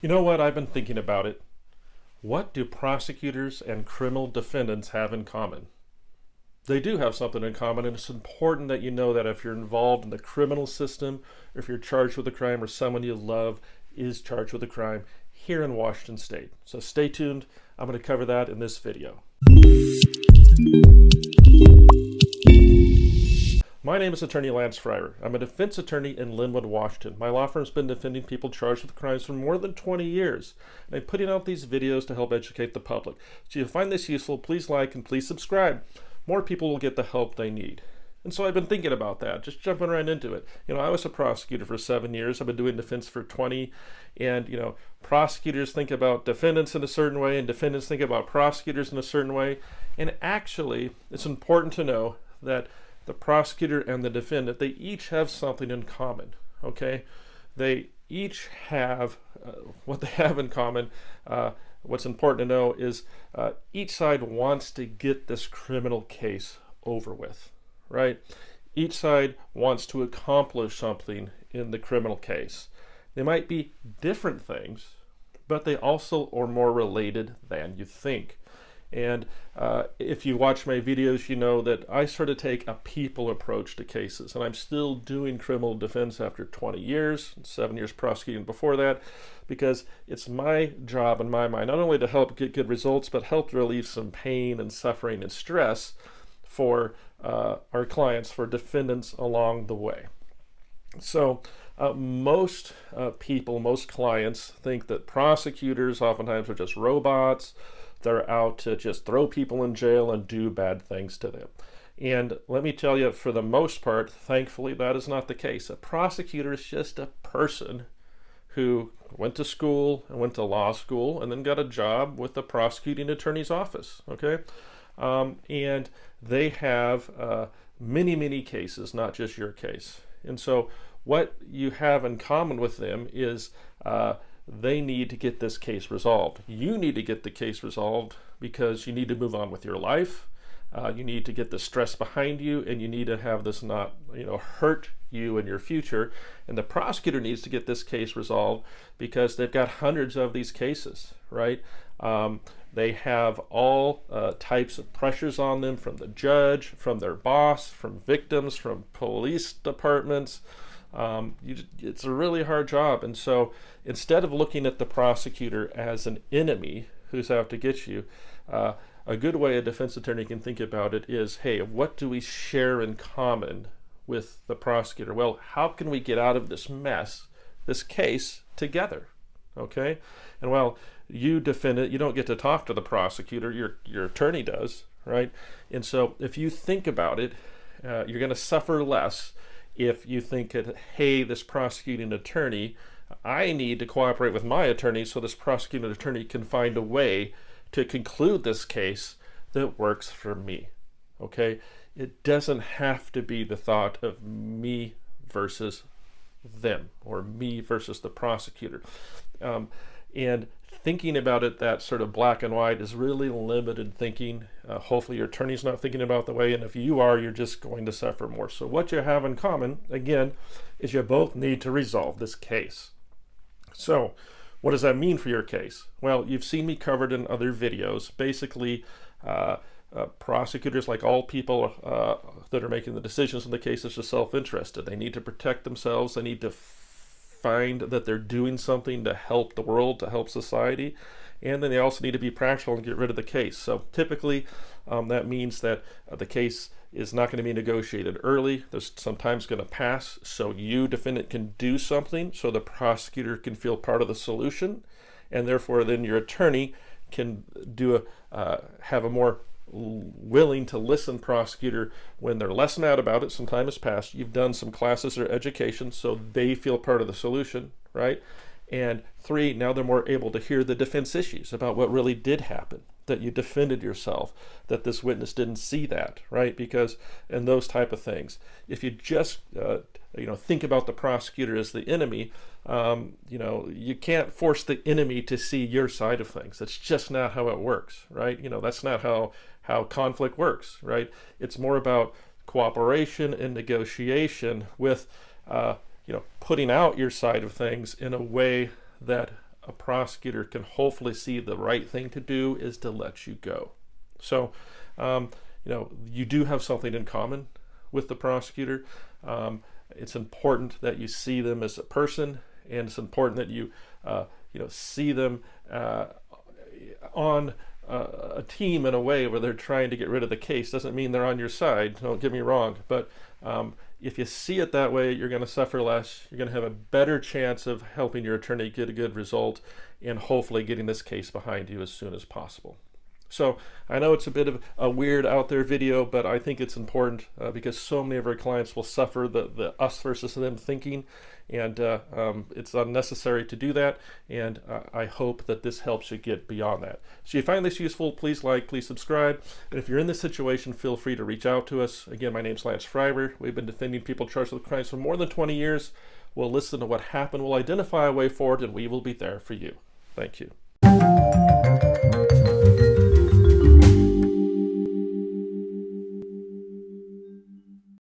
You know what? I've been thinking about it. What do prosecutors and criminal defendants have in common? They do have something in common, and it's important that you know that if you're involved in the criminal system, or if you're charged with a crime, or someone you love is charged with a crime here in Washington State. So stay tuned. I'm going to cover that in this video. My name is Attorney Lance Fryrear. I'm a defense attorney in Linwood, Washington. My law firm's been defending people charged with crimes for more than 20 years. And I'm putting out these videos to help educate the public. So if you find this useful, please like and please subscribe. More people will get the help they need. And so I've been thinking about that, just jumping right into it. I was a prosecutor for 7 years. I've been doing defense for 20. And, prosecutors think about defendants in a certain way, and defendants think about prosecutors in a certain way. And actually, it's important to know that the prosecutor and the defendant, they each have something in common, okay? They each have, what they have in common, what's important to know is each side wants to get this criminal case over with, right? Each side wants to accomplish something in the criminal case. They might be different things, but they also are more related than you think. And if you watch my videos, you know that I sort of take a people approach to cases, and I'm still doing criminal defense after 20 years, 7 years prosecuting before that, because it's my job in my mind not only to help get good results, but help relieve some pain and suffering and stress for our clients, for defendants along the way. So most people, most clients think that prosecutors oftentimes are just robots. They're out to just throw people in jail and do bad things to them. And let me tell you, for the most part, thankfully, that is not the case. A prosecutor is just a person who went to school and went to law school and then got a job with the prosecuting attorney's office, okay? And they have many, many cases, not just your case. And so what you have in common with them is they need to get this case resolved. You need to get the case resolved because you need to move on with your life. You need to get the stress behind you, and you need to have this not, hurt you in your future. And the prosecutor needs to get this case resolved because they've got hundreds of these cases, right? They have all types of pressures on them from the judge, from their boss, from victims, from police departments. It's a really hard job. And so instead of looking at the prosecutor as an enemy who's out to get you, a good way a defense attorney can think about it is, hey, what do we share in common with the prosecutor? Well, how can we get out of this mess, this case, together? Okay? And well, you defendant, you don't get to talk to the prosecutor, your attorney does, right? And so if you think about it, you're going to suffer less if you think that, hey, this prosecuting attorney, I need to cooperate with my attorney so this prosecuting attorney can find a way to conclude this case that works for me, okay? It doesn't have to be the thought of me versus them or me versus the prosecutor. And thinking about it that sort of black and white is really limited thinking. Hopefully your attorney's not thinking about the way, and if you are, you're just going to suffer more. So what you have in common, again, is you both need to resolve this case. So what does that mean for your case? Well, you've seen me covered in other videos. Basically, prosecutors, like all people that are making the decisions in the cases, are self-interested. They need to protect themselves. They need to find that they're doing something to help the world, to help society, and then they also need to be practical and get rid of the case. So typically that means that the case is not going to be negotiated early. There's sometimes going to pass, so you, defendant, can do something so the prosecutor can feel part of the solution, and therefore then your attorney can have a more willing to listen prosecutor when they're less mad about it. Some time has passed. You've done some classes or education so they feel part of the solution, right? And 3, now they're more able to hear the defense issues about what really did happen, that you defended yourself, that this witness didn't see that, right? Because, and those type of things. If you just think about the prosecutor as the enemy, you can't force the enemy to see your side of things. That's just not how it works, right? That's not how conflict works, right? It's more about cooperation and negotiation with putting out your side of things in a way that a prosecutor can hopefully see the right thing to do is to let you go. So, you do have something in common with the prosecutor. It's important that you see them as a person, and it's important that you, see them on a team in a way where they're trying to get rid of the case. Doesn't mean they're on your side, don't get me wrong, but if you see it that way, you're going to suffer less. You're going to have a better chance of helping your attorney get a good result and hopefully getting this case behind you as soon as possible. So I know it's a bit of a weird out there video, but I think it's important because so many of our clients will suffer the us versus them thinking, and it's unnecessary to do that, and I hope that this helps you get beyond that. So if you find this useful, please like, please subscribe, and if you're in this situation, feel free to reach out to us. Again, my name's Lance Fryrear. We've been defending people charged with crimes for more than 20 years. We'll listen to what happened, we'll identify a way forward, and we will be there for you. Thank you.